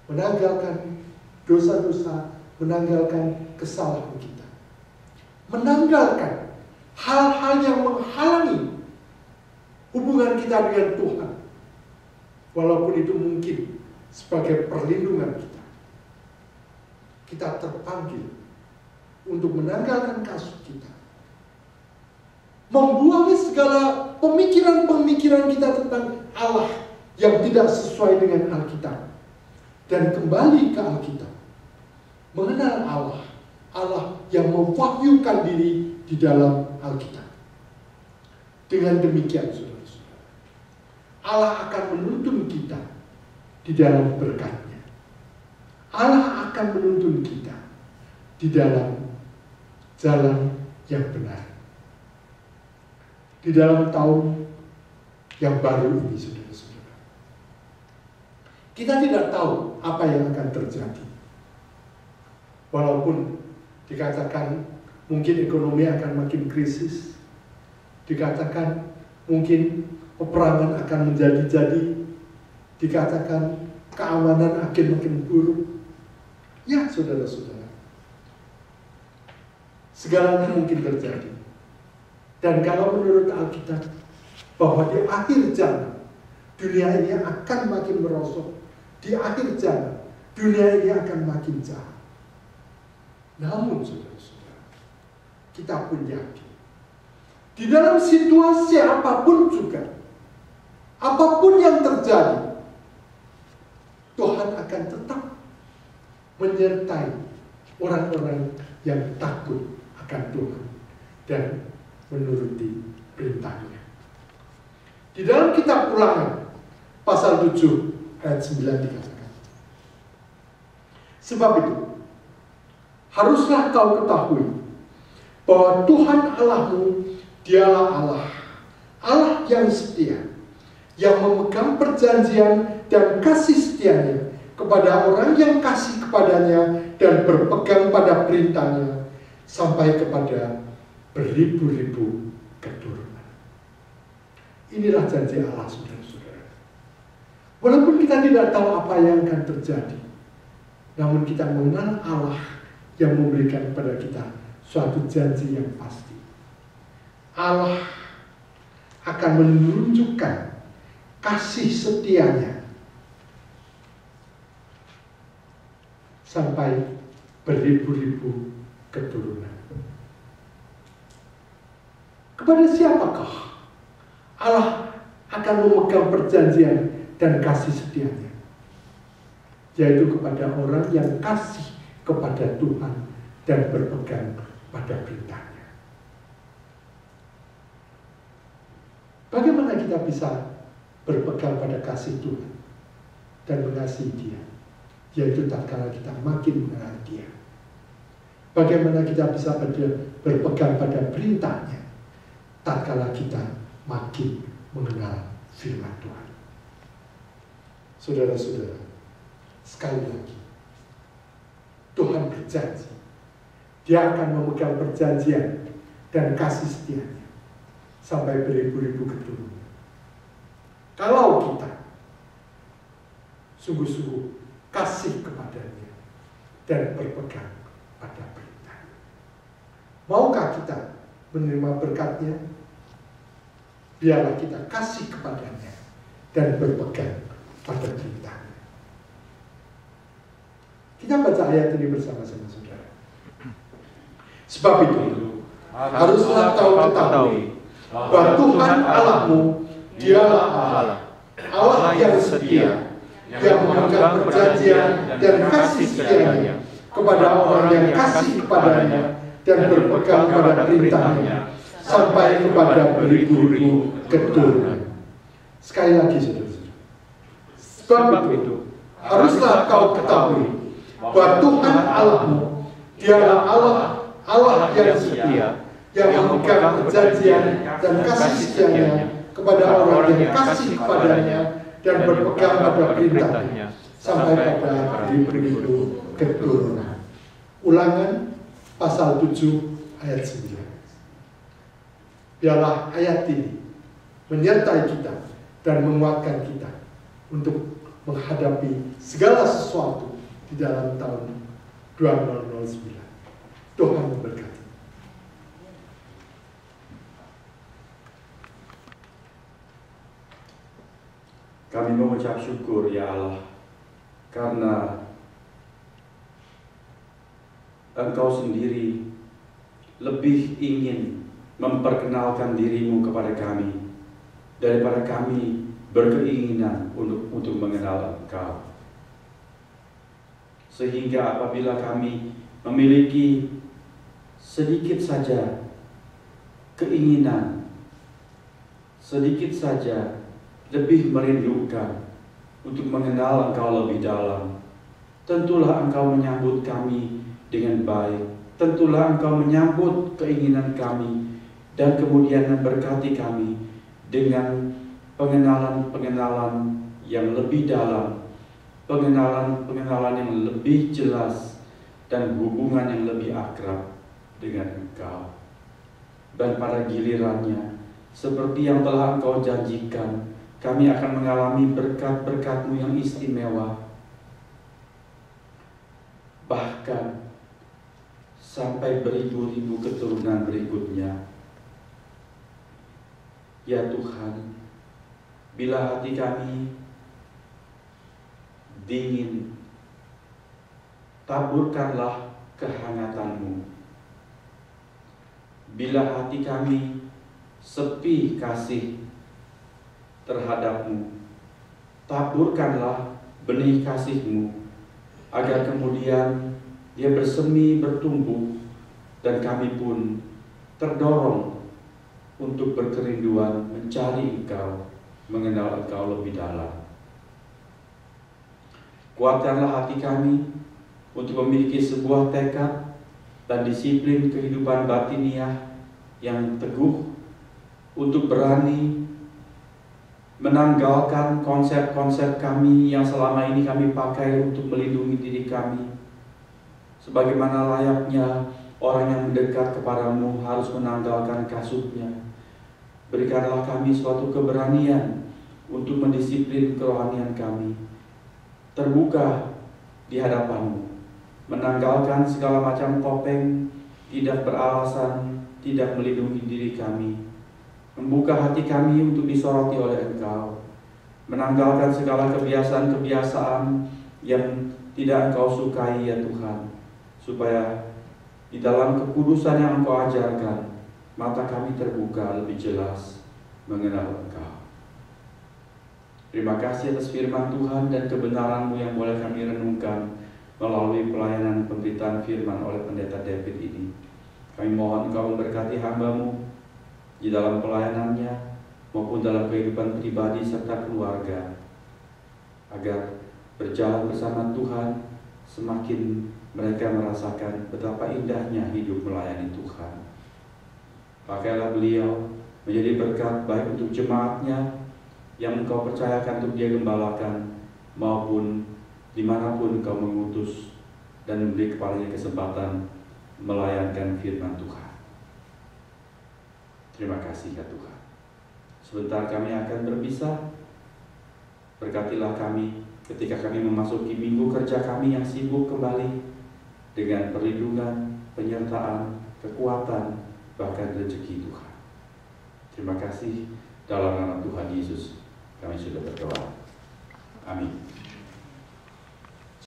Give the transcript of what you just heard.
menanggalkan dosa-dosa, menanggalkan kesalahan kita, menanggalkan hal-hal yang menghalangi hubungan kita dengan Tuhan, walaupun itu mungkin sebagai perlindungan kita. Kita terpanggil untuk menanggalkan kasut kita, membuang segala pemikiran-pemikiran kita tentang Allah yang tidak sesuai dengan Alkitab, dan kembali ke Alkitab, mengenal Allah, Allah yang mewahyukan diri di dalam Alkitab. Dengan demikian, saudara-saudara, Allah akan menuntun kita di dalam berkat-Nya. Allah akan menuntun kita di dalam jalan yang benar. Di dalam tahun yang baru ini, saudara-saudara, kita tidak tahu apa yang akan terjadi. Walaupun dikatakan mungkin ekonomi akan makin krisis, dikatakan mungkin peperangan akan menjadi-jadi, dikatakan keamanan akan makin buruk. Ya, saudara-saudara, segalanya mungkin terjadi. Dan kalau menurut Alkitab, bahwa di akhir zaman dunia ini akan makin merosot, di akhir zaman dunia ini akan makin jahat. Namun, saudara-saudara, kita pun yakin, di dalam situasi apapun juga, apapun yang terjadi, Tuhan akan tetap menyertai orang-orang yang takut akan Tuhan dan menuruti perintahnya. Di dalam kitab Ulangan pasal 7 ayat 9 dikatakan, sebab itu haruslah kau ketahui bahwa Tuhan Allahmu dialah Allah, Allah yang setia, yang memegang perjanjian dan kasih setianya kepada orang yang kasih kepadanya dan berpegang pada perintahnya sampai kepada beribu-ribu keturunan. Inilah janji Allah, saudara-saudara. Walaupun kita tidak tahu apa yang akan terjadi, namun kita mengenal Allah yang memberikan kepada kita suatu janji yang pasti. Allah akan menunjukkan kasih setianya sampai beribu-ribu keturunan. Kepada siapakah Allah akan memegang perjanjian dan kasih setianya? Yaitu kepada orang yang kasih kepada Tuhan dan berpegang pada perintahnya. Bagaimana kita bisa berpegang pada kasih Tuhan dan mengasihi Dia? Yaitu tatkala kita makin mengenal Dia. Bagaimana kita bisa berpegang pada perintahnya? Tatkala kita makin mengenal firman Tuhan. Saudara-saudara, sekali lagi, Tuhan berjanji, Dia akan memegang perjanjian dan kasih setianya sampai beribu-ribu keturunan. Kalau kita sungguh-sungguh kasih kepadanya dan berpegang pada perintahnya. Maukah kita menerima berkat-Nya? Biarlah kita kasih kepadanya dan berpegang pada perintahnya. Kita baca ayat ini bersama-sama, saudara. Sebab itu, haruslah kau ketahui bahwa Tuhan Allahmu dialah Allah, Allah yang setia, yang memegang perjanjian dan kasih setianya kepada orang yang kasih kepadanya dan berpegang pada perintahnya sampai kepada beribu-ribu keturunan. Sekali lagi, saudara. Sebab itu, haruslah kau ketahui bahwa Tuhan Allahmu dialah Allah, Allah yang setia, yang memegang perjanjian dan kasih setianya kepada orang yang kasih kepadanya dan berpegang pada perintahnya sampai pada beribu-ribu keturunan. Ulangan pasal 7 ayat 9. Biarlah ayat ini menyertai kita dan menguatkan kita untuk menghadapi segala sesuatu di dalam tahun 2009. Tuhan memberkati. Kami mengucap syukur ya Allah, karena Engkau sendiri lebih ingin memperkenalkan dirimu kepada kami daripada kami berkeinginan untuk mengenal Engkau. Sehingga apabila kami memiliki sedikit saja keinginan, sedikit saja lebih merindukan untuk mengenal Engkau lebih dalam, tentulah Engkau menyambut kami dengan baik. Tentulah Engkau menyambut keinginan kami dan kemudian memberkati kami dengan pengenalan-pengenalan yang lebih dalam, pengenalan-pengenalan yang lebih jelas, dan hubungan yang lebih akrab dengan Engkau. Dan pada gilirannya, seperti yang telah Engkau janjikan, kami akan mengalami berkat-berkat-Mu yang istimewa. Bahkan sampai beribu-ribu keturunan berikutnya. Ya Tuhan, bila hati kami dingin, taburkanlah kehangatan-Mu. Bila hati kami sepi kasih terhadap-Mu, taburkanlah benih kasih-Mu, agar kemudian dia bersemi, bertumbuh, dan kami pun terdorong untuk berkerinduan mencari Engkau, mengenal Engkau lebih dalam. Kuatkanlah hati kami untuk memiliki sebuah tekad dan disiplin kehidupan batiniah yang teguh, untuk berani menanggalkan konsep-konsep kami yang selama ini kami pakai untuk melindungi diri kami. Sebagaimana layaknya orang yang mendekat kepadamu harus menanggalkan kasutnya, berikanlah kami suatu keberanian untuk mendisiplin kerohanian kami, terbuka di hadapan-Mu, menanggalkan segala macam topeng, tidak beralasan, tidak melindungi diri kami, membuka hati kami untuk disoroti oleh Engkau, menanggalkan segala kebiasaan-kebiasaan yang tidak Engkau sukai ya Tuhan, supaya di dalam kekudusan yang Engkau ajarkan, mata kami terbuka lebih jelas mengenal Engkau. Terima kasih atas firman Tuhan dan kebenaran-Mu yang boleh kami renungkan melalui pelayanan pemberitaan firman oleh Pendeta David ini. Kami mohon Engkau memberkati hamba-Mu di dalam pelayanannya maupun dalam kehidupan pribadi serta keluarga, agar berjalan bersama Tuhan semakin mereka merasakan betapa indahnya hidup melayani Tuhan. Pakailah beliau menjadi berkat baik untuk jemaatnya yang Engkau percayakan untuk dia gembalakan, maupun dimanapun Engkau mengutus dan memberi kepadanya kesempatan melayankan firman Tuhan. Terima kasih ya Tuhan. Sebentar kami akan berpisah. Berkatilah kami ketika kami memasuki minggu kerja kami yang sibuk kembali, dengan perlindungan, penyertaan, kekuatan, bahkan rezeki Tuhan. Terima kasih, dalam nama Tuhan Yesus kami sudah berdoa. Amin.